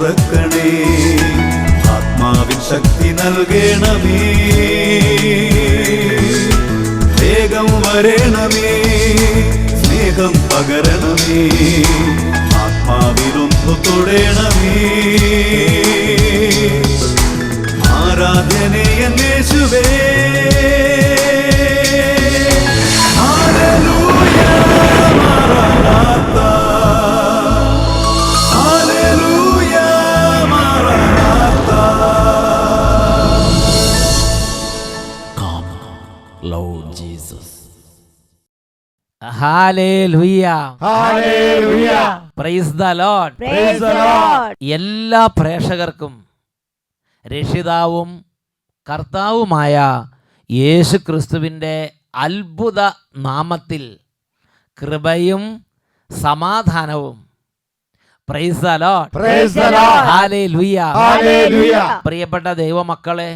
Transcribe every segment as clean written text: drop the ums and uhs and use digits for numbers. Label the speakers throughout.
Speaker 1: തുറക്കണേ, ആത്മാവിൻ ശക്തി നൽകണമേ, വേഗം വരണമേ, സ്നേഹം പകരണമേ, ആത്മാവിലൊന്നു തൊടണമേ. ആരാധനയെ യേശുവേ, ഹല്ലേലൂയ മാറാനാഥാ, ഹല്ലേലൂയ മാറാനാഥാ.
Speaker 2: Come, Lord Jesus. ഹല്ലേലൂയ,
Speaker 3: ഹല്ലേലൂയ,
Speaker 2: praise the Lord,
Speaker 3: praise the Lord.
Speaker 2: എല്ലാ പ്രേക്ഷകർക്കും രക്ഷിതാവും കർത്താവുമായ യേശു ക്രിസ്തുവിൻ്റെ അത്ഭുത നാമത്തിൽ കൃപയും സമാധാനവും. Price the Lord,
Speaker 3: praise the Lord.
Speaker 2: ഹല്ലേലൂയ,
Speaker 3: ഹല്ലേലൂയ.
Speaker 2: പ്രിയപ്പെട്ട ദൈവമക്കളെ,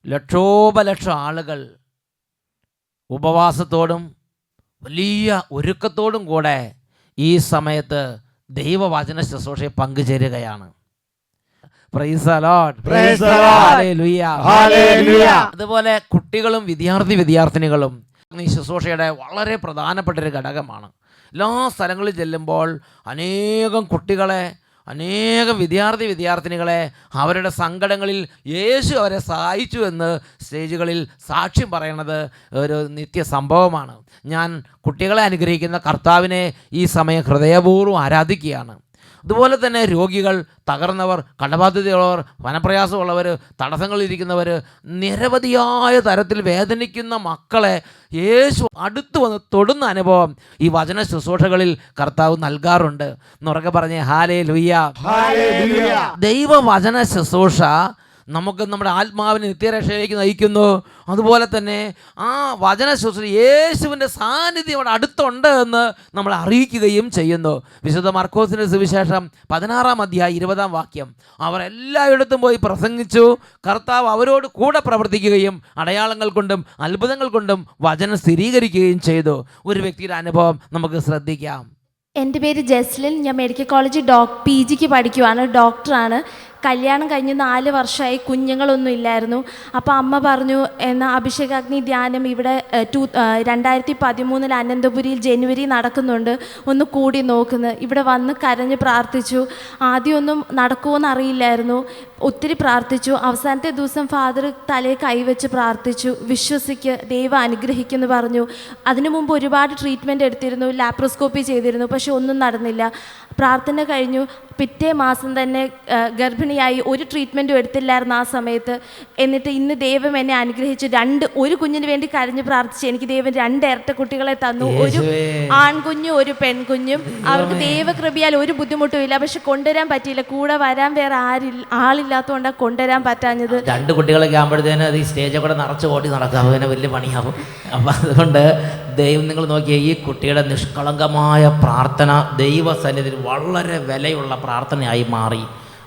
Speaker 2: ലക്ഷോപലക്ഷം ആളുകൾ ഉപവാസത്തോടും വലിയ ഒരുക്കത്തോടും കൂടെ ഈ സമയത്ത് ദൈവവചന ശുശ്രൂഷയെ പങ്കുചേരുകയാണ്. Praise the Lord,
Speaker 3: praise the Lord.
Speaker 2: ഹല്ലേലൂയ,
Speaker 3: ഹല്ലേലൂയ.
Speaker 2: അതുപോലെ കുട്ടികളും വിദ്യാർത്ഥിനികളും ഈ ശുശ്രൂഷയുടെ വളരെ പ്രധാനപ്പെട്ട ഒരു ഘടകമാണ്. എല്ലാ സ്ഥലങ്ങളിൽ ചെല്ലുമ്പോൾ അനേകം കുട്ടികളെ, അനേകം വിദ്യാർത്ഥിനികളെ അവരുടെ സങ്കടങ്ങളിൽ യേശു അവരെ സഹായിച്ചു എന്ന് സ്റ്റേജുകളിൽ സാക്ഷ്യം പറയുന്നത് ഒരു നിത്യ സംഭവമാണ്. ഞാൻ കുട്ടികളെ അനുഗ്രഹിക്കുന്ന കർത്താവിനെ ഈ സമയം ഹൃദയപൂർവ്വം ആരാധിക്കുകയാണ്. അതുപോലെ തന്നെ രോഗികൾ, തകർന്നവർ, കടബാധ്യതയുള്ളവർ, വനപ്രയാസമുള്ളവർ, തടസ്സങ്ങളിരിക്കുന്നവർ, നിരവധിയായ തരത്തിൽ വേദനിക്കുന്ന മക്കളെ യേശു അടുത്ത് വന്ന് തൊടുന്ന അനുഭവം ഈ വചന ശുശ്രൂഷകളിൽ കർത്താവ് നൽകാറുണ്ട്. എന്നുറക്കെ പറഞ്ഞേ ഹല്ലേലൂയ. ദൈവവചന ശുശ്രൂഷ നമുക്ക് നമ്മുടെ ആത്മാവിനെ നിത്യരക്ഷയിലേക്ക് നയിക്കുന്നു. അതുപോലെ തന്നെ ആ വചന ശുശ്രൂഷ യേശുവിൻ്റെ സാന്നിധ്യം അവിടെ അടുത്തുണ്ട് എന്ന് നമ്മൾ അറിയിക്കുകയും ചെയ്യുന്നു. വിശുദ്ധ മർക്കോസിൻ്റെ സുവിശേഷം 16-ാം അധ്യായം 20-ാം വാക്യം, അവർ എല്ലായിടത്തും പോയി പ്രസംഗിച്ചു, കർത്താവ് അവരോട് കൂടെ പ്രവർത്തിക്കുകയും അടയാളങ്ങൾ കൊണ്ടും അത്ഭുതങ്ങൾ കൊണ്ടും വചനം സ്ഥിരീകരിക്കുകയും ചെയ്തു. ഒരു വ്യക്തിയുടെ അനുഭവം നമുക്ക് ശ്രദ്ധിക്കാം.
Speaker 4: എൻ്റെ പേര് ജസ്ലിൻ. ഞാൻ മെഡിക്കൽ കോളേജിൽ PGക്ക് പഠിക്കുവാണ്, ഡോക്ടറാണ്. കല്യാണം കഴിഞ്ഞ് 4 വർഷമായി, കുഞ്ഞുങ്ങളൊന്നും ഇല്ലായിരുന്നു. അപ്പോൾ അമ്മ പറഞ്ഞു, എന്നാൽ അഭിഷേകാഗ്നി ധ്യാനം ഇവിടെ 2013 അനന്തപുരിയിൽ ജനുവരി നടക്കുന്നുണ്ട്, ഒന്ന് കൂടി നോക്കുന്നു. ഇവിടെ വന്ന് കരഞ്ഞ് പ്രാർത്ഥിച്ചു. ആദ്യമൊന്നും നടക്കുമോയെന്ന് അറിയില്ലായിരുന്നു. ഒത്തിരി പ്രാർത്ഥിച്ചു. അവസാനത്തെ ദിവസം ഫാദർ തലയിൽ കൈവച്ച് പ്രാർത്ഥിച്ചു, വിശ്വസിക്ക്, ദൈവം അനുഗ്രഹിക്കുമെന്ന് പറഞ്ഞു. അതിനു മുമ്പ് ഒരുപാട് ട്രീറ്റ്മെൻറ്റ് എടുത്തിരുന്നു, ലാപ്രോസ്കോപ്പി ചെയ്തിരുന്നു, പക്ഷെ ഒന്നും നടന്നില്ല. പ്രാർത്ഥന കഴിഞ്ഞു. പിറ്റേ മാസം തന്നെ ഗർഭിണിയായി. ഒരു ട്രീറ്റ്മെൻറ്റും എടുത്തില്ലായിരുന്നു ആ സമയത്ത്. എന്നിട്ട് ഇന്ന് ദൈവം എന്നെ അനുഗ്രഹിച്ചു. ഒരു കുഞ്ഞിന് വേണ്ടി കരഞ്ഞ് പ്രാർത്ഥിച്ചു. എനിക്ക് ദൈവം 2 ഇരട്ട കുട്ടികളെ തന്നു, ഒരു ആൺകുഞ്ഞും ഒരു പെൺകുഞ്ഞും. അവർക്ക് ദൈവകൃപയാൽ ഒരു ബുദ്ധിമുട്ടും ഇല്ല. പക്ഷെ കൊണ്ടുവരാൻ പറ്റിയില്ല, കൂടെ വരാൻ വേറെ ആളില്ലാത്തതുകൊണ്ടാണ് കൊണ്ടുവരാൻ പറ്റാഞ്ഞത്.
Speaker 2: 2 കുട്ടികളൊക്കെ ആകുമ്പോഴത്തേന് അത് ഈ സ്റ്റേജിൽ കൂടെ നിറച്ച് ഓടി നടക്കാം, അങ്ങനെ വലിയ പണിയാവും. അപ്പം അതുകൊണ്ട് ദൈവം, നിങ്ങൾ നോക്കിയ ഈ കുട്ടിയുടെ നിഷ്കളങ്കമായ പ്രാർത്ഥന ദൈവസന്നിധിയിൽ വളരെ വിലയുള്ള പ്രാർത്ഥനയായി മാറി.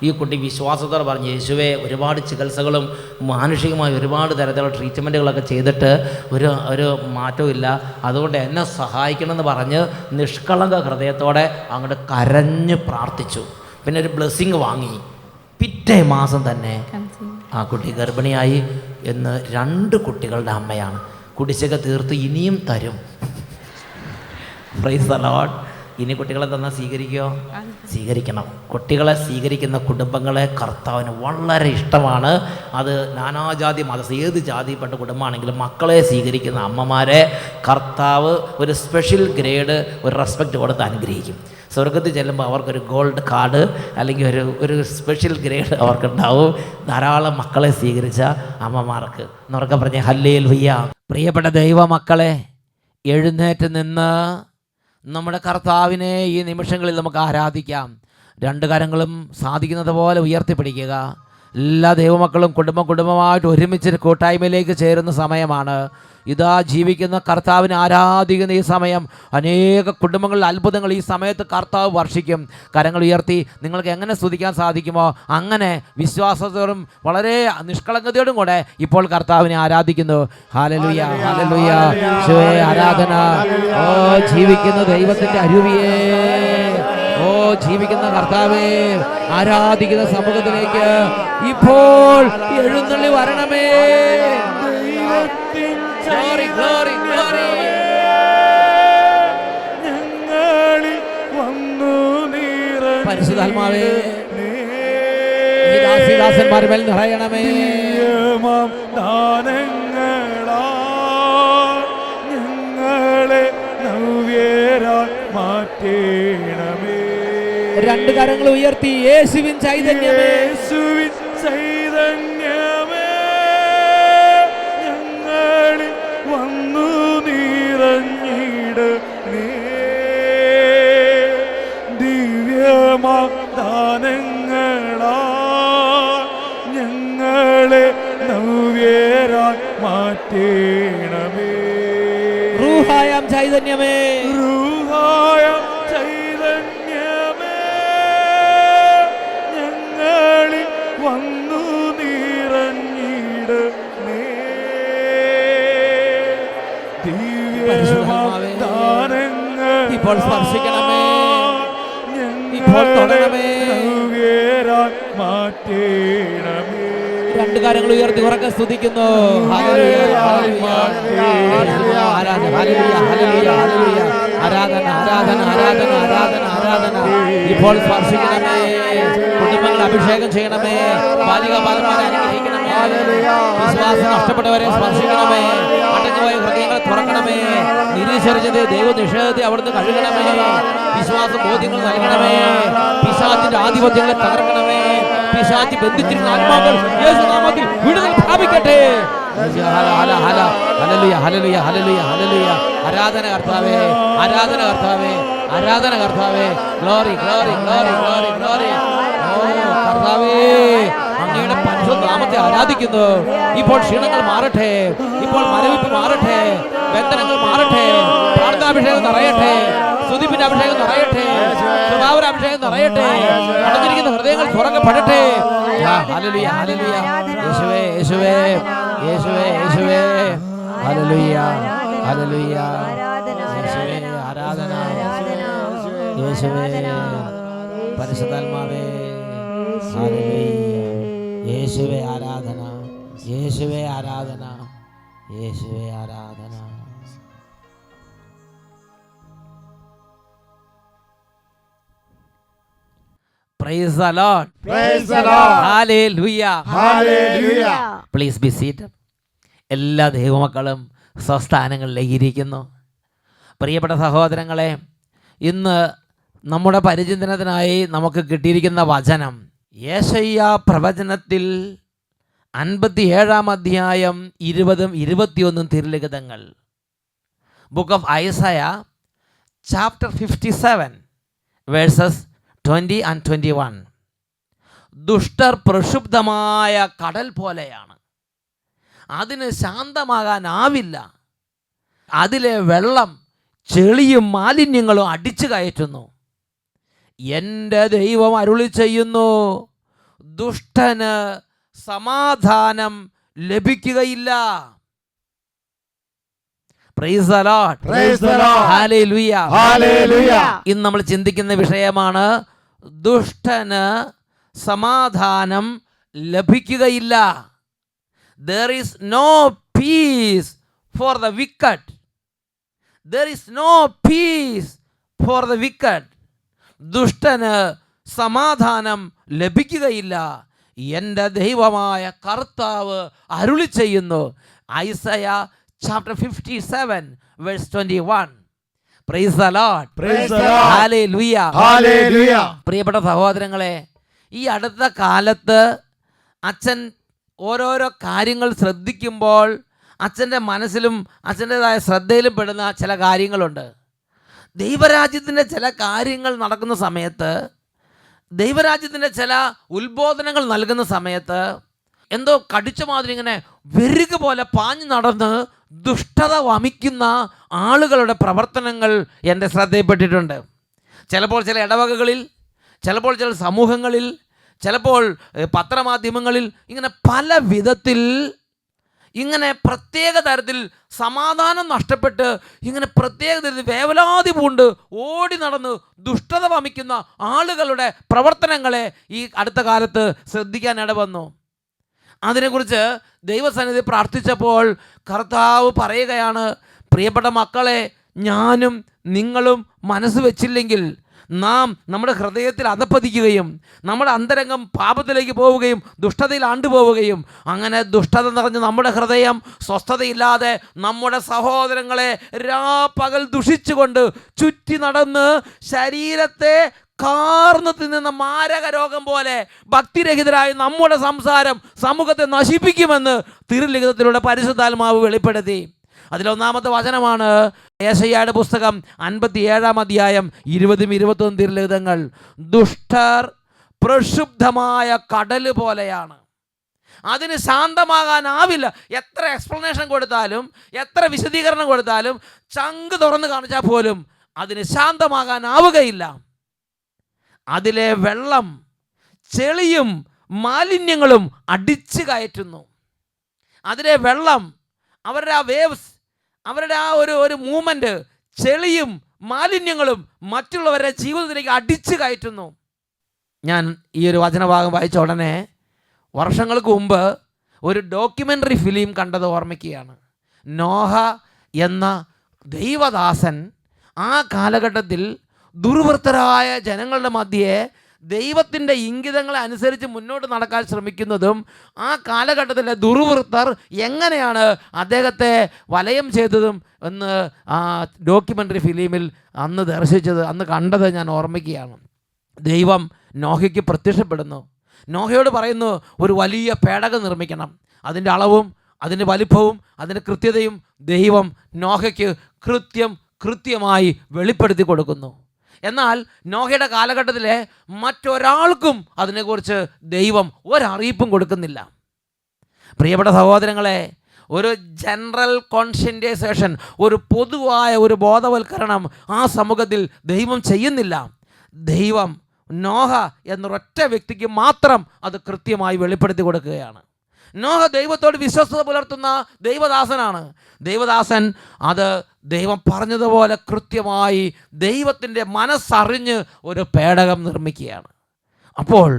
Speaker 2: ഈ കുട്ടി വിശ്വാസത്തോടെ പറഞ്ഞു, യേശുവേ, ഒരുപാട് ചികിത്സകളും മാനുഷികമായ ഒരുപാട് തരത്തിലുള്ള ട്രീറ്റ്മെൻറ്റുകളൊക്കെ ചെയ്തിട്ട് ഒരു മാറ്റവും ഇല്ല, അതുകൊണ്ട് എന്നെ സഹായിക്കണമെന്ന് പറഞ്ഞ് നിഷ്കളങ്ക ഹൃദയത്തോടെ അങ്ങോട്ട് കരഞ്ഞ് പ്രാർത്ഥിച്ചു. പിന്നെ ഒരു ബ്ലെസ്സിങ് വാങ്ങി. പിറ്റേ മാസം തന്നെ ആ കുട്ടി ഗർഭിണിയായി എന്ന് 2 കുട്ടികളുടെ അമ്മയാണ്. കുടിശ്ശിക തീർത്ത് ഇനിയും തരും. Price the Lord. ഇനി കുട്ടികളെ തന്നാൽ സ്വീകരിക്കുമോ? സ്വീകരിക്കണം. കുട്ടികളെ സ്വീകരിക്കുന്ന കുടുംബങ്ങളെ കർത്താവിന് വളരെ ഇഷ്ടമാണ്. അത് നാനാജാതി ഏത് ജാതിപ്പെട്ട കുടുംബമാണെങ്കിലും മക്കളെ സ്വീകരിക്കുന്ന അമ്മമാരെ കർത്താവ് ഒരു സ്പെഷ്യൽ ഗ്രേഡ്, ഒരു റെസ്പെക്റ്റ് കൊടുത്ത് അനുഗ്രഹിക്കും. സ്വർഗത്തിൽ ചെല്ലുമ്പോൾ അവർക്കൊരു ഗോൾഡ് കാർഡ് അല്ലെങ്കിൽ ഒരു സ്പെഷ്യൽ ഗ്രേഡ് അവർക്കുണ്ടാവും, ധാരാളം മക്കളെ സ്വീകരിച്ച അമ്മമാർക്ക്. എന്നുറക്കെ പറഞ്ഞ ഹല്ലേലൂയ. പ്രിയപ്പെട്ട ദൈവമക്കളെ, എഴുന്നേറ്റ് നിന്ന് നമ്മുടെ കർത്താവിനെ ഈ നിമിഷങ്ങളിൽ നമുക്ക് ആരാധിക്കാം. 2 കരങ്ങളും സാധിക്കുന്നത് പോലെ ഉയർത്തിപ്പിടിക്കുക. എല്ലാ ദൈവമക്കളും കുടുംബമായിട്ട് ഒരുമിച്ച് കൂട്ടായ്മയിലേക്ക് ചേരുന്ന സമയമാണ്. ഇതാ ജീവിക്കുന്ന കർത്താവിനെ ആരാധിക്കുന്ന ഈ സമയം അനേക കുടുംബങ്ങളിൽ അത്ഭുതങ്ങൾ ഈ സമയത്ത് കർത്താവ് വർഷിക്കും. കരങ്ങൾ ഉയർത്തി നിങ്ങൾക്ക് എങ്ങനെ സ്തുതിക്കാൻ സാധിക്കുമോ അങ്ങനെ വിശ്വാസത്തോടും വളരെ നിഷ്കളങ്കതയോടും കൂടെ ഇപ്പോൾ കർത്താവിനെ ആരാധിക്കുന്നു. ഹല്ലേലൂയ, ഹല്ലേലൂയ, യേശുവേ ആരാധന. ഓ ജീവിക്കുന്ന ദൈവത്തിൻ്റെ അരുവിയേ, ഓ ജീവിക്കുന്ന കർത്താവേ, ആരാധിക്കുന്ന സമൂഹത്തിലേക്ക് ഇപ്പോൾ എഴുന്നള്ളി വരണമേ. Glory, glory, glory. പരിശുദ്ധാത്മാവേ, ഈ ദാസന്മാരുടെ മേൽ നിറയണമേ.
Speaker 1: ഞങ്ങളെ നവ്യരായി മാറ്റണമേ.
Speaker 2: രണ്ട് കരങ്ങൾ ഉയർത്തി യേശുവിൻ ചൈതന്യമേ,
Speaker 1: യേശുവിൻ ചൈതന്യമേ, ഞങ്ങളിൽ വന്നു നിറഞ്ഞിടണേ. ദിവ്യമാദാനങ്ങളാ ഞങ്ങളെ നവ്യരായി മാറ്റണമേ.
Speaker 2: റൂഹായാം ചൈതന്യമേ,
Speaker 1: റൂഹായാം ചൈതന്യമേ, ഞങ്ങളിൽ വന്നു നിറഞ്ഞിടണേ. ദിവ്യമാദാനങ്ങൾ
Speaker 2: ഇപ്പോൾ സ്പർശിക്കണമേ, ഇപ്പോൾ തൊടണമേ.
Speaker 1: മാറ്റണമേ.
Speaker 2: രണ്ട് കാര്യങ്ങൾ ഉയർത്തി ഉറക്കെ സ്തുതിക്കുന്നു. ഹല്ലേലൂയ, ഹല്ലേലൂയ, ആരാധന, ഹല്ലേലൂയ, ഹല്ലേലൂയ, ഹല്ലേലൂയ. ആരാധന, ആരാധന, ആരാധന, ആരാധന, ആരാധന. ഇപ്പോൾ സ്പർശിക്കണമേ, കുടുംബങ്ങൾ അഭിഷേകം ചെയ്യണമേ, ബാലികാബാലന്മാരെ അനുഗ്രഹിക്കണമേ, വിശ്വാസം നഷ്ടപ്പെട്ടവരെ സ്പർശിക്കണമേ, അടങ്ങുപോയ ഹൃദയങ്ങളെ തുറക്കണമേ, നിരീശ്വരിച്ചത് ദൈവനിഷേധത്തെ അവിടുന്ന് കഴുകണമേ, വിശ്വാസ ബോധ്യങ്ങൾ നൽകണമേ, പിശാചിന്റെ ആധിപത്യങ്ങളെ തകർക്കണമേ, പിശാചി ബന്ധിച്ചിരുന്ന ആത്മാക്കൾ യേശുനാമത്തിൽ വിടുതൽ പ്രാപിക്കട്ടെ. ഹല്ലേലൂയ, ഹല്ലേലൂയ, ഹല്ലേലൂയ, ഹല്ലേലൂയ. ആരാധന കർത്താവേ, ആരാധന കർത്താവേ, ആരാധന കർത്താവേ. Glory, glory, glory, glory, glory. ഓ കർത്താവേ, അങ്ങയുടെ പരിശുദ്ധ നാമത്തെ ആരാധിക്കുന്നു. ഇപ്പോൾ ക്ഷീണങ്ങൾ മാറട്ടെ, ഇപ്പോൾ മരവിപ്പ് മാറട്ടെ, ബന്ധനങ്ങൾ മാറട്ടെ, പ്രാർത്ഥനാഭിഷേകം നിറയട്ടെ, സ്തുതിപ്പിന്റെ അഭിഷേകം നിറയട്ടെ, കൃപാവര അഭിഷേകം നിറയട്ടെ, അടഞ്ഞിരിക്കുന്ന ഹൃദയങ്ങൾ തുറക്കപ്പെടട്ടെ. Hallelujah, hallelujah. യേശുവേ, യേശുവേ, യേശുവേ, യേശുവേ. Hallelujah, hallelujah. യേശുവേ ആരാധന, യേശുവേ പരിശുദ്ധാത്മാവേ. ഹല്ലേലൂയ. യേശുവേ ആരാധന, യേശുവേ ആരാധന, യേശുവേ ആരാധന. Praise the Lord.
Speaker 3: Praise the Lord.
Speaker 2: Hallelujah.
Speaker 3: Hallelujah.
Speaker 2: Please be seated. എല്ലാ ദൈവമക്കളും സ്വസ്ഥാനങ്ങളിലേക്ക് ഇരിക്കുന്നു. പ്രിയപ്പെട്ട സഹോദരങ്ങളെ, ഇന്ന് നമ്മുടെ പരിചിന്തനത്തിനായി നമുക്ക് കിട്ടിയിരിക്കുന്ന വചനം യേശയ്യാ പ്രവചനത്തിൽ 57-ാം അധ്യായം 20-21 തിരുലിഖിതങ്ങൾ. Book of Isaiah chapter 57 verses 20 and 21. ദുഷ്ടർ പ്രക്ഷുബ്ധമായ കടൽ പോലെയാണ്, അതിന് ശാന്തമാകാനാവില്ല. അതിലെ വെള്ളം ചെളിയും മാലിന്യങ്ങളും അടിച്ചു കയറ്റുന്നു. എൻ്റെ ദൈവം അരുളി ചെയ്യുന്നു, ദുഷ്ടന് സമാധാനം ലഭിക്കുകയില്ല. Praise the Lord.
Speaker 3: Praise the Lord.
Speaker 2: Hallelujah.
Speaker 3: Hallelujah.
Speaker 2: ഇന്ന് നമ്മൾ ചിന്തിക്കുന്ന വിഷയമാണ് ദുഷ്ടന് സമാധാനം ലഭിക്കുകയില്ല. There is no peace for the wicked. There is no peace for the wicked. ദുഷ്ടന് സമാധാനം ലഭിക്കുകയില്ല. എൻ്റെ ദൈവമായ കർത്താവ് അരുളി ചെയ്യുന്നു. Isaiah chapter 57 verse 21. Praise the Lord.
Speaker 3: Praise the Lord.
Speaker 2: Hallelujah.
Speaker 3: Hallelujah.
Speaker 2: പ്രിയപ്പെട്ട സഹോദരങ്ങളെ, ഈ അടുത്ത കാലത്ത് അച്ഛൻ ഓരോരോ കാര്യങ്ങൾ ശ്രദ്ധിക്കുമ്പോൾ അച്ഛൻ്റെ മനസ്സിലും അച്ഛൻ്റെതായ ശ്രദ്ധയിലും പെടുന്ന ചില കാര്യങ്ങളുണ്ട്. ദൈവരാജ്യത്തിൻ്റെ ചില കാര്യങ്ങൾ നടക്കുന്ന സമയത്ത്, ദൈവരാജ്യത്തിൻ്റെ ചില ഉത്ബോധനങ്ങൾ നൽകുന്ന സമയത്ത് എന്തോ കടിച്ച മാതിരി ഇങ്ങനെ വെരുക പോലെ പാഞ്ഞു നടന്ന് ദുഷ്ടത വമിക്കുന്ന ആളുകളുടെ പ്രവർത്തനങ്ങൾ എൻ്റെ ശ്രദ്ധയിൽപ്പെട്ടിട്ടുണ്ട്. ചിലപ്പോൾ ചില ഇടവകകളിൽ, ചിലപ്പോൾ ചില സമൂഹങ്ങളിൽ, ചിലപ്പോൾ പത്രമാധ്യമങ്ങളിൽ ഇങ്ങനെ പല വിധത്തിൽ ഇങ്ങനെ പ്രത്യേക തരത്തിൽ സമാധാനം നഷ്ടപ്പെട്ട് ഇങ്ങനെ പ്രത്യേക തരത്തിൽ വേവലാതി പൂണ്ട് ഓടി നടന്ന് ദുഷ്ടത വമിക്കുന്ന ആളുകളുടെ പ്രവർത്തനങ്ങളെ ഈ അടുത്ത കാലത്ത് ശ്രദ്ധിക്കാൻ ഇടവന്നു. അതിനെക്കുറിച്ച് ദൈവസന്നിധി പ്രാർത്ഥിച്ചപ്പോൾ കർത്താവ് പറയുകയാണ്, പ്രിയപ്പെട്ട മക്കളെ, ഞാനും നിങ്ങളും മനസ്സ് വെച്ചില്ലെങ്കിൽ നാം നമ്മുടെ ഹൃദയത്തിൽ അധപ്പതിക്കുകയും നമ്മുടെ അന്തരംഗം പാപത്തിലേക്ക് പോവുകയും ദുഷ്ടതയിൽ ആണ്ടുപോവുകയും അങ്ങനെ ദുഷ്ടത നിറഞ്ഞ് നമ്മുടെ ഹൃദയം സ്വസ്ഥതയില്ലാതെ നമ്മുടെ സഹോദരങ്ങളെ രാപ്പകൽ ദുഷിച്ചുകൊണ്ട് ചുറ്റി നടന്ന് ശരീരത്തെ കാർന്ന് തിന്നുന്ന മാരക രോഗം പോലെ ഭക്തിരഹിതരായ നമ്മുടെ സംസാരം സമൂഹത്തെ നശിപ്പിക്കുമെന്ന് തിരുലിഖിതത്തിലൂടെ പരിശുദ്ധാത്മാവ് വെളിപ്പെടുത്തി. അതിലൊന്നാമത്തെ വചനമാണ് യെശയ്യായുടെ പുസ്തകം 57-ാം അധ്യായം 20-21 തിരുലിഖിതങ്ങൾ. ദുഷ്ടർ പ്രക്ഷുബ്ധമായ കടൽ പോലെയാണ്, അതിന് ശാന്തമാകാനാവില്ല. എത്ര എക്സ്പ്ലനേഷൻ കൊടുത്താലും എത്ര വിശദീകരണം കൊടുത്താലും ചങ്ക് തുറന്ന് കാണിച്ചാൽ പോലും അതിന് ശാന്തമാകാനാവുകയില്ല. അതിലെ വെള്ളം ചെളിയും മാലിന്യങ്ങളും അടിച്ചു കയറ്റുന്നു. അതിലെ വെള്ളം, അവരുടെ ആ വേവ്സ്, അവരുടെ ആ ഒരു മൂവ്മെൻറ്റ് ചെളിയും മാലിന്യങ്ങളും മറ്റുള്ളവരുടെ ജീവിതത്തിലേക്ക് അടിച്ചു കയറ്റുന്നു. ഞാൻ ഈ ഒരു വചനഭാഗം വായിച്ച ഉടനെ വർഷങ്ങൾക്ക് മുമ്പ് ഒരു ഡോക്യുമെൻ്ററി ഫിലിം കണ്ടത് ഓർമ്മിക്കുകയാണ്. നോഹ എന്ന ദൈവദാസൻ ആ കാലഘട്ടത്തിൽ ദുർവൃത്തരായ ജനങ്ങളുടെ മധ്യേ ദൈവത്തിൻ്റെ ഇംഗിതങ്ങളെ അനുസരിച്ച് മുന്നോട്ട് നടക്കാൻ ശ്രമിക്കുന്നതും ആ കാലഘട്ടത്തിലെ ദുർവൃത്തർ എങ്ങനെയാണ് അദ്ദേഹത്തെ വലയം ചെയ്തതും എന്ന് ആ ഡോക്യുമെൻ്ററി ഫിലിമിൽ അന്ന് ദർശിച്ചത്, അന്ന് കണ്ടത് ഞാൻ ഓർമ്മിക്കുകയാണ്. ദൈവം നോഹയ്ക്ക് പ്രത്യക്ഷപ്പെടുന്നു. നോഹയോട് പറയുന്നു, ഒരു വലിയ പേടകം നിർമ്മിക്കണം. അതിൻ്റെ അളവും അതിൻ്റെ വലിപ്പവും അതിൻ്റെ കൃത്യതയും ദൈവം നോഹയ്ക്ക് കൃത്യമായി വെളിപ്പെടുത്തി കൊടുക്കുന്നു. എന്നാൽ നോഹയുടെ കാലഘട്ടത്തിലെ മറ്റൊരാൾക്കും അതിനെക്കുറിച്ച് ദൈവം ഒരറിയിപ്പും കൊടുക്കുന്നില്ല. പ്രിയപ്പെട്ട സഹോദരങ്ങളെ, ഒരു ജനറൽ കോൺഷ്യൻറ്റൈസേഷൻ, ഒരു പൊതുവായ ഒരു ബോധവൽക്കരണം ആ സമൂഹത്തിൽ ദൈവം ചെയ്യുന്നില്ല. ദൈവം നോഹ എന്നൊരൊറ്റ വ്യക്തിക്ക് മാത്രം അത് കൃത്യമായി വെളിപ്പെടുത്തി കൊടുക്കുകയാണ്. നോഹ ദൈവത്തോട് വിശ്വസ്തത പുലർത്തുന്ന ദൈവദാസനാണ്. ദൈവദാസൻ അത് ദൈവം പറഞ്ഞതുപോലെ കൃത്യമായി ദൈവത്തിൻ്റെ മനസ്സറിഞ്ഞ് ഒരു പേടകം നിർമ്മിക്കുകയാണ്. അപ്പോൾ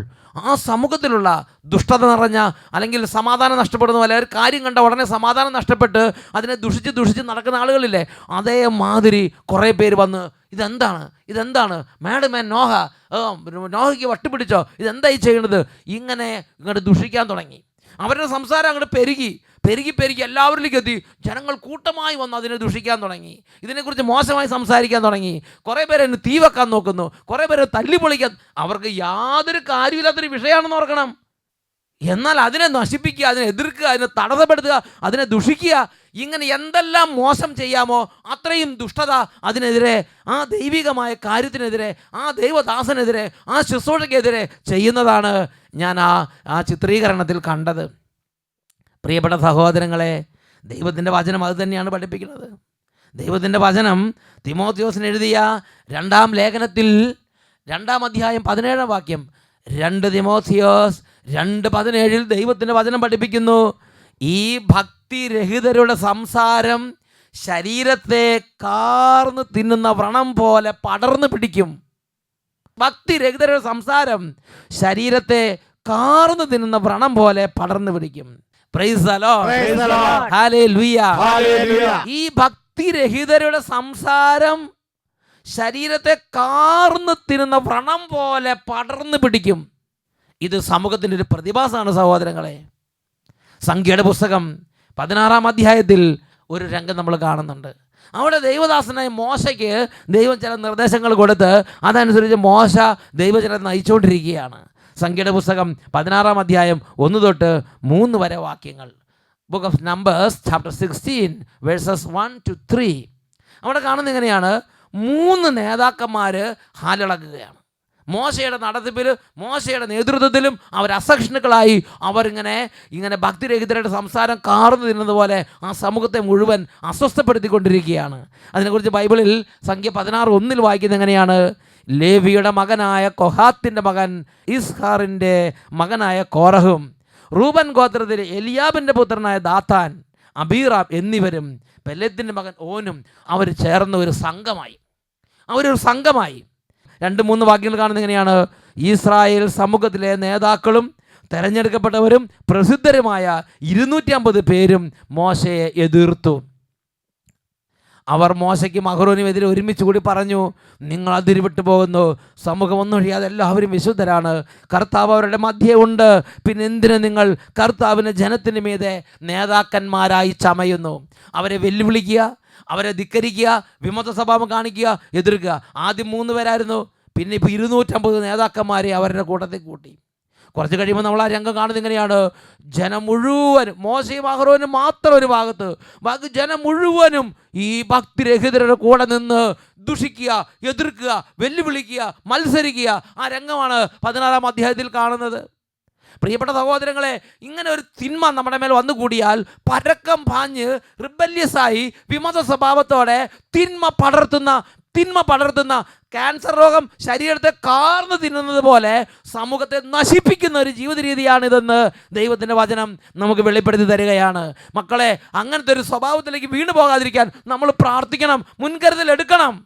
Speaker 2: ആ സമൂഹത്തിലുള്ള ദുഷ്ടത നിറഞ്ഞ, അല്ലെങ്കിൽ സമാധാനം നഷ്ടപ്പെടുന്ന പോലെ, ഒരു കാര്യം കണ്ട ഉടനെ സമാധാനം നഷ്ടപ്പെട്ട് അതിനെ ദുഷിച്ച് നടക്കുന്ന ആളുകളില്ലേ, അതേമാതിരി കുറേ പേര് വന്ന് ഇതെന്താണ് മാഡം നോഹയ്ക്ക് വട്ടുപിടിച്ചോ, ഇതെന്തായി ചെയ്യണത്, ഇങ്ങോട്ട് ദുഷിക്കാൻ തുടങ്ങി. അവരുടെ സംസാരം അങ്ങോട്ട് പെരുകി എല്ലാവരിലേക്ക് എത്തി. ജനങ്ങൾ കൂട്ടമായി വന്ന് അതിനെ ദുഷിക്കാൻ തുടങ്ങി, ഇതിനെക്കുറിച്ച് മോശമായി സംസാരിക്കാൻ തുടങ്ങി. കുറേ പേര് അതിന് തീ വെക്കാൻ നോക്കുന്നു, കുറേ പേര് തല്ലിപ്പൊളിക്കാൻ. അവർക്ക് യാതൊരു കാര്യമില്ലാത്തൊരു വിഷയമാണെന്ന് ഓർക്കണം. എന്നാൽ അതിനെ നശിപ്പിക്കുക, അതിനെ എതിർക്കുക, അതിനെ തടസ്സപ്പെടുത്തുക, അതിനെ ദുഷിക്കുക, ഇങ്ങനെ എന്തെല്ലാം മോശം ചെയ്യാമോ അത്രയും ദുഷ്ടത അതിനെതിരെ, ആ ദൈവികമായ കാര്യത്തിനെതിരെ, ആ ദൈവദാസനെതിരെ, ആ ശുശ്രൂഷയ്ക്കെതിരെ ചെയ്യുന്നതാണ് ഞാൻ ആ ചിത്രീകരണത്തിൽ കണ്ടത്. പ്രിയപ്പെട്ട സഹോദരങ്ങളെ, ദൈവത്തിൻ്റെ വചനം അത് തന്നെയാണ് പഠിപ്പിക്കുന്നത്. ദൈവത്തിൻ്റെ വചനം തിമോത്തിയോസിന് എഴുതിയ 2-ാം ലേഖനത്തിൽ 2-ാം അധ്യായം 17-ാം വാക്യം, 2 തിമോത്തിയോസ് 2:17 ദൈവത്തിൻ്റെ വചനം പഠിപ്പിക്കുന്നു, ഈ ഭക്തിരഹിതരുടെ സംസാരം ശരീരത്തെ കാർന്ന് തിന്നുന്ന വ്രണം പോലെ പടർന്നു പിടിക്കും. ഭക്തിരഹിതരുടെ സംസാരം ശരീരത്തെ കാർന്ന് തിന്നുന്ന വ്രണം പോലെ പടർന്നു പിടിക്കും. Praise the Lord, hallelujah. ഈ ഭക്തിരഹിതരുടെ സംസാരം ശരീരത്തെ കാർന്ന് തിന്നുന്ന വ്രണം പോലെ പടർന്നു പിടിക്കും. ഇത് സമൂഹത്തിൻ്റെ ഒരു പ്രതിഭാസമാണ് സഹോദരങ്ങളെ. സംഖ്യയുടെ പുസ്തകം 16-ാം അധ്യായത്തിൽ ഒരു രംഗം നമ്മൾ കാണുന്നുണ്ട്. അവിടെ ദൈവദാസനായ മോശയ്ക്ക് ദൈവം ചില നിർദ്ദേശങ്ങൾ കൊടുത്ത് അതനുസരിച്ച് മോശ ദൈവജനത്തെ നയിച്ചുകൊണ്ടിരിക്കുകയാണ്. സംഖ്യയുടെ പുസ്തകം 16-ാം അധ്യായം 1 തൊട്ട് 3 വരെ വാക്യങ്ങൾ. Book of numbers chapter 16 versus 1 to 3. അവിടെ കാണുന്നത് എങ്ങനെയാണ്, 3 നേതാക്കന്മാർ ഹാലിളകുകയാണ്. മോശയുടെ നടത്തിപ്പിലും മോശയുടെ നേതൃത്വത്തിലും അവർ അസഹിഷ്ണുക്കളായി അവരിങ്ങനെ ഭക്തിരഹിതരുടെ സംസാരം കാർന്നു തിന്നുന്നത് പോലെ ആ സമൂഹത്തെ മുഴുവൻ അസ്വസ്ഥപ്പെടുത്തിക്കൊണ്ടിരിക്കുകയാണ്. അതിനെക്കുറിച്ച് ബൈബിളിൽ സംഖ്യ 16:1 വായിക്കുന്നത് എങ്ങനെയാണ്, ലേവിയുടെ മകനായ കൊഹാത്തിൻ്റെ മകൻ ഇസ്ഹാറിൻ്റെ മകനായ കോറഹും റൂബൻ ഗോത്രത്തിലെ എലിയാബിൻ്റെ പുത്രനായ ദാഥാൻ, അബീറാം എന്നിവരും പെലെത്തിൻ്റെ മകൻ ഓനും അവർ ചേർന്ന ഒരു സംഘമായി. അവരൊരു സംഘമായി. 2-3 വാക്യങ്ങൾ കാണുന്നത് എങ്ങനെയാണ്? ഇസ്രായേൽ സമൂഹത്തിലെ നേതാക്കളും തെരഞ്ഞെടുക്കപ്പെട്ടവരും പ്രസിദ്ധരുമായ 250 പേരും മോശയെ എതിർത്തു. അവർ മോശയ്ക്കും അഹ്റോനുമെതിരെ ഒരുമിച്ച് കൂടി പറഞ്ഞു, നിങ്ങൾ അതിരുവിട്ടു പോകുന്നു. സമൂഹം ഒന്നൊഴിയാതെ എല്ലാവരും വിശുദ്ധരാണ്. കർത്താവ് അവരുടെ മധ്യേ ഉണ്ട്. പിന്നെ എന്തിനു നിങ്ങൾ കർത്താവിൻ്റെ ജനത്തിന് മീതെ നേതാക്കന്മാരായി ചമയുന്നു? അവരെ വെല്ലുവിളിക്കുക, അവരെ ധിക്കരിക്കുക, വിമത സ്വഭാവം കാണിക്കുക, എതിർക്കുക. ആദ്യം 3 പേരായിരുന്നു. പിന്നെ ഇപ്പോൾ 250 നേതാക്കന്മാരെ അവരുടെ കൂട്ടത്തിൽ കൂട്ടി. കുറച്ച് കഴിയുമ്പോൾ നമ്മൾ ആ രംഗം കാണുന്നത് എങ്ങനെയാണ്? ജനം മുഴുവനും, മോശയും അഹ്റോനും മാത്രം ഒരു ഭാഗത്ത്, ബാക്കി ജനം മുഴുവനും ഈ ഭക്തിരഹിതരുടെ കൂടെ നിന്ന് ദുഷിക്കുക, എതിർക്കുക, വെല്ലുവിളിക്കുക, മത്സരിക്കുക. ആ രംഗമാണ് 16-ാം അധ്യായത്തിൽ കാണുന്നത്. പ്രിയപ്പെട്ട സഹോദരങ്ങളെ, ഇങ്ങനെ ഒരു തിന്മ നമ്മുടെ മേൽ വന്നുകൂടിയാൽ പരക്കം പാഞ്ഞ് റിബല്യസായി വിമത സ്വഭാവത്തോടെ തിന്മ പടർത്തുന്ന ക്യാൻസർ രോഗം ശരീരത്തെ കാർന്നു തിന്നുന്നത് പോലെ സമൂഹത്തെ നശിപ്പിക്കുന്ന ഒരു ജീവിത രീതിയാണിതെന്ന് ദൈവത്തിൻ്റെ വചനം നമുക്ക് വെളിപ്പെടുത്തി തരികയാണ്. മക്കളെ, അങ്ങനത്തെ ഒരു സ്വഭാവത്തിലേക്ക് വീണു പോകാതിരിക്കാൻ നമ്മൾ പ്രാർത്ഥിക്കണം, മുൻകരുതൽ എടുക്കണം.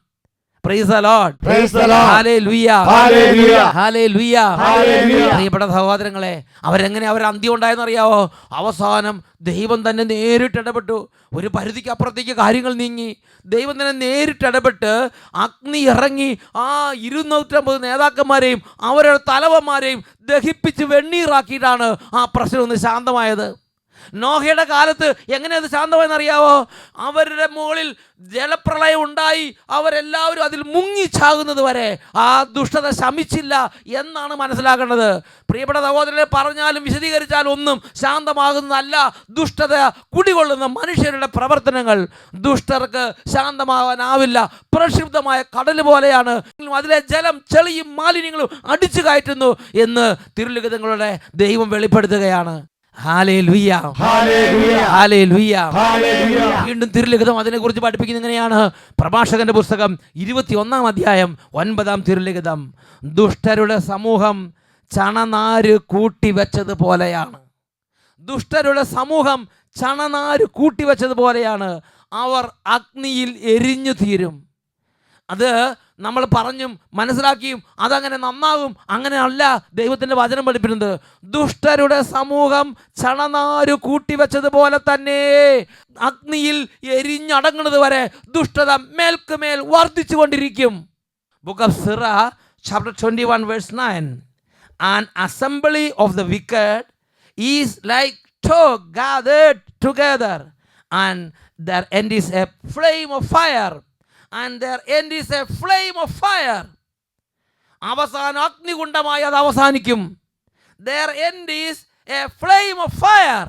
Speaker 2: Praise the Lord.
Speaker 3: Praise the Lord.
Speaker 2: Hallelujah.
Speaker 3: Hallelujah.
Speaker 2: Hallelujah.
Speaker 3: Hallelujah.
Speaker 2: പ്രിയപ്പെട്ട സഹോദരങ്ങളെ, അവരെങ്ങനെ അന്ത്യം ഉണ്ടായെന്ന് അറിയാവോ? അവസാനം ദൈവം തന്നെ നേരിട്ട് ഇടപെട്ടു. ഒരു പരിധിക്ക് അപ്പുറത്തേക്ക് കാര്യങ്ങൾ നീങ്ങി. ദൈവം തന്നെ നേരിട്ട് ഇടപെട്ട് അഗ്നി ഇറങ്ങി ആ 250 നേതാക്കന്മാരെയും അവരുടെ തലവന്മാരെയും ദഹിപ്പിച്ച് വെണ്ണീറാക്കിയിട്ടാണ് ആ പ്രശ്നം ഒന്ന് ശാന്തമായത്. നോഹയുടെ കാലത്ത് എങ്ങനെ അത് ശാന്തമായെന്നറിയാവോ? അവരുടെ മുകളിൽ ജലപ്രളയം ഉണ്ടായി, അവരെല്ലാവരും അതിൽ മുങ്ങിച്ചാകുന്നത് വരെ ആ ദുഷ്ടത ശമിച്ചില്ല എന്നാണ് മനസ്സിലാക്കേണ്ടത്. പ്രിയപ്പെട്ട സഹോദരനെ, പറഞ്ഞാലും വിശദീകരിച്ചാലും ഒന്നും ശാന്തമാകുന്നതല്ല ദുഷ്ടത കുടികൊള്ളുന്ന മനുഷ്യരുടെ പ്രവർത്തനങ്ങൾ. ദുഷ്ടർക്ക് ശാന്തമാവാനാവില്ല. പ്രക്ഷുബ്ധമായ കടൽ പോലെയാണ്. അതിലെ ജലം, ചെളിയും മാലിന്യങ്ങളും അടിച്ചു കയറ്റുന്നു എന്ന് തിരുലിഖിതങ്ങളുടെ ദൈവം വെളിപ്പെടുത്തുകയാണ്. ഹല്ലേലൂയ,
Speaker 3: ഹല്ലേലൂയ,
Speaker 2: ഹല്ലേലൂയ.
Speaker 3: ഹല്ലേലൂയ.
Speaker 2: വീണ്ടും തിരുലിഖിതം അതിനെക്കുറിച്ച് പഠിപ്പിക്കുന്നത് എങ്ങനെയാണ്? പ്രഭാഷകന്റെ പുസ്തകം 21-ാം അധ്യായം 9-ാം തിരുലിഖിതം. ദുഷ്ടരുടെ സമൂഹം ചണനാര് കൂട്ടിവെച്ചതുപോലെയാണ്. ദുഷ്ടരുടെ സമൂഹം ചണനാര് കൂട്ടിവെച്ചതുപോലെയാണ്. അവർ അഗ്നിയിൽ എരിഞ്ഞു തീരും. അത് നമ്മൾ പറഞ്ഞും മനസ്സിലാക്കിയും അതങ്ങനെ നന്നാകും, അങ്ങനെയല്ല ദൈവത്തിൻ്റെ വചനം പഠിപ്പിക്കുന്നത്. ദുഷ്ടരുടെ സമൂഹം ചണനാര് കൂട്ടിവെച്ചതുപോലെ തന്നെ അഗ്നിയിൽ എരിഞ്ഞടങ്ങുന്നത് വരെ ദുഷ്ടത മേൽക്കുമേൽ വർദ്ധിച്ചു കൊണ്ടിരിക്കും. Book of Sira chapter 21 verse 9. An assembly of the wicked is like tow gathered together, and their end is a flame of fire. And their end is a flame of fire. അവസാനം അഗ്നികുണ്ഡമായി അത് അവസാനിക്കും. Their end is a flame of fire.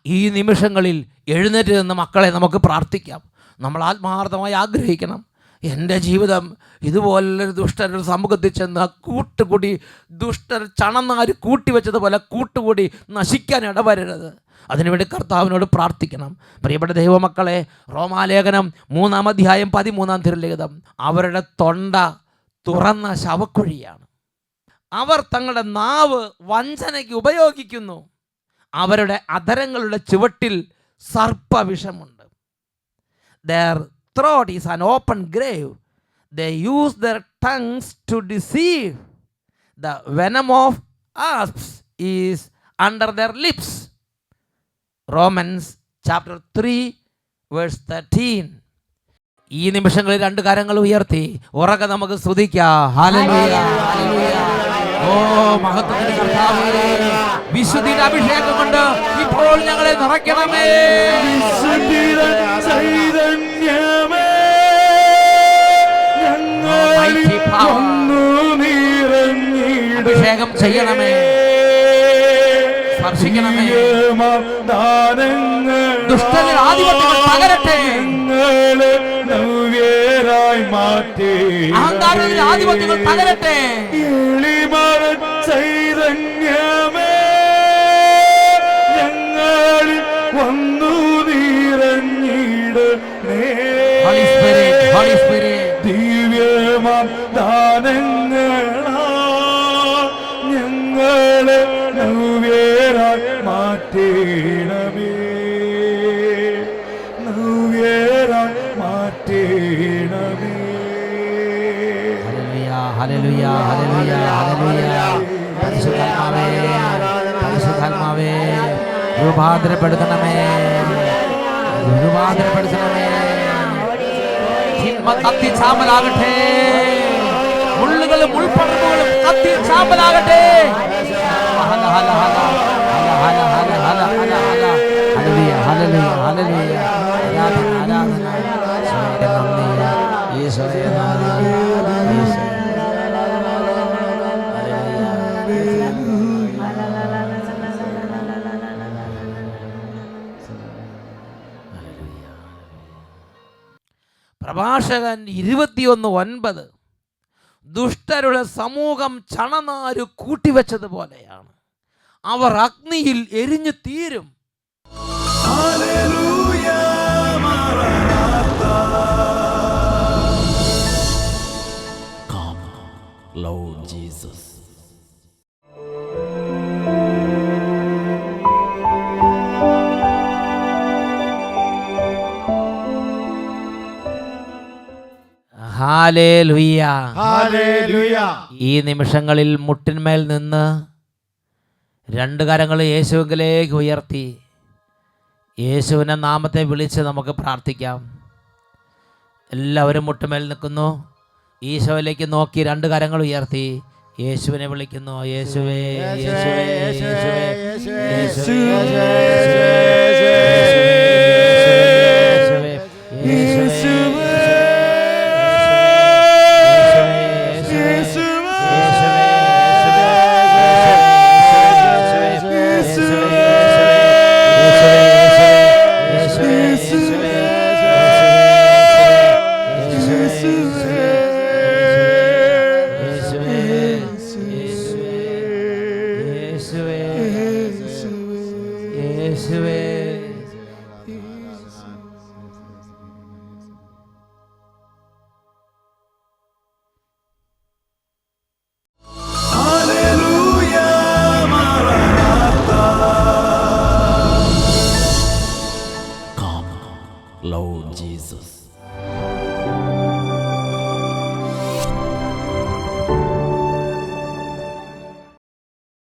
Speaker 2: ഈ നിമിഷങ്ങളിൽ എഴുന്നേറ്റ് നിന്ന് മക്കളെ നമുക്ക് പ്രാർത്ഥിക്കാം. നമ്മൾ ആത്മാർത്ഥമായി ആഗ്രഹിക്കണം, എൻ്റെ ജീവിതം ഇതുപോലൊരു ദുഷ്ടരുടെ സമൂഹത്തിൽ ചെന്ന് കൂട്ടുകൂടി ദുഷ്ടർ ചണനാര് കൂട്ടിവെച്ചതുപോലെ കൂട്ടുകൂടി നശിക്കാൻ ഇടവരരുത്. അതിനുവേണ്ടി കർത്താവിനോട് പ്രാർത്ഥിക്കണം. പ്രിയപ്പെട്ട ദൈവമക്കളെ, റോമാലേഖനം 3-ാം അധ്യായം 13-ാം തിരുലിഖിതം അവരുടെ തൊണ്ട തുറന്ന ശവക്കുഴിയാണ്. അവർ തങ്ങളുടെ നാവ് വഞ്ചനയ്ക്ക് ഉപയോഗിക്കുന്നു. അവരുടെ അധരങ്ങളുടെ ചുവട്ടിൽ സർപ്പവിഷമുണ്ട്. Their throat is an open grave. They use their tongues to deceive. The venom of asps is under their lips. Romans chapter 3 verse 13. ഈ നിമിഷങ്ങളിൽ 2 കരങ്ങൾ ഉയർത്തി ഉറക്കെ നമുക്ക് സ്തുതിക്കാം. Hallelujah, hallelujah. ഓ മഹത്വത്തിന്റെ കർത്താവേ, വിശുദ്ധിയുടെ അഭിഷേകം കൊണ്ട് ഇപ്പോൾ ഞങ്ങളെ നിറയ്ക്കണമേ.
Speaker 1: വിശുദ്ധിയുടെ ചൈതന്യമേ,
Speaker 2: Mighty power.
Speaker 1: വന്നു നിറഞ്ഞിടണമേ.
Speaker 2: അഭിഷേകം ചെയ്യണമേ, സ്പർശിക്കണമേ. ദുഷ്ടന്റെ ആധിപത്യങ്ങൾ തകരട്ടെ.
Speaker 1: നവ്യരായി മാറ്റി
Speaker 2: അഹങ്കാരത്തിന്റെ ആധിപത്യങ്ങൾ തകരട്ടെ.
Speaker 1: എളിമറ ചൈതന്യമേ, ഞങ്ങളിൽ വന്നു നിറഞ്ഞിടണേ.
Speaker 2: Holy Spirit, Holy Spirit.
Speaker 1: ദിവ്യമാം ദാനങ്ങളാ ഞങ്ങളെ നവ്യരായി
Speaker 2: രൂപാന്തരപ്പെടുത്തണമേ, രൂപാന്തരപ്പെടുത്തണമേ. തിന്മ കത്തി ചാമ്പലാകട്ടെ, മുള്ളുകളും മുൾപ്പടർപ്പുകളും കത്തി ചാമ്പലാകട്ടെ. ഹല ഹല ഹല ഹല ഹല ഹല ഹല ഹല. ഹല്ലേലൂയ ഹല്ലേലൂയ ഹല്ലേലൂയ. ആരാധന ആരാധന. ഈശോയെ നന്ദി, ഈശോയെ നന്ദി, ഈശോയെ. പ്രഭാഷകൻ 21:9 ദുഷ്ടരുടെ സമൂഹം ചണനാരു കൂട്ടിവെച്ചതുപോലെയാണ്, അവർ അഗ്നിയിൽ എരിഞ്ഞു തീരും. Come, Lord Jesus. ഹല്ലേലൂയ
Speaker 3: ഹല്ലേലൂയ.
Speaker 2: ഈ നിമിഷങ്ങളിൽ മുട്ടിന്മേൽ നിന്ന് രണ്ട് കരങ്ങൾ യേശുവിലേക്ക് ഉയർത്തി യേശുവിൻ്റെ നാമത്തെ വിളിച്ച് നമുക്ക് പ്രാർത്ഥിക്കാം. എല്ലാവരും മുട്ടുമേൽ നിൽക്കുന്നു. ഈശോയിലേക്ക് നോക്കി രണ്ട് കരങ്ങൾ ഉയർത്തി യേശുവിനെ വിളിക്കുന്നു. യേശുവേ യേശുവേ യേശുവേ യേശുവേ Lord Jesus.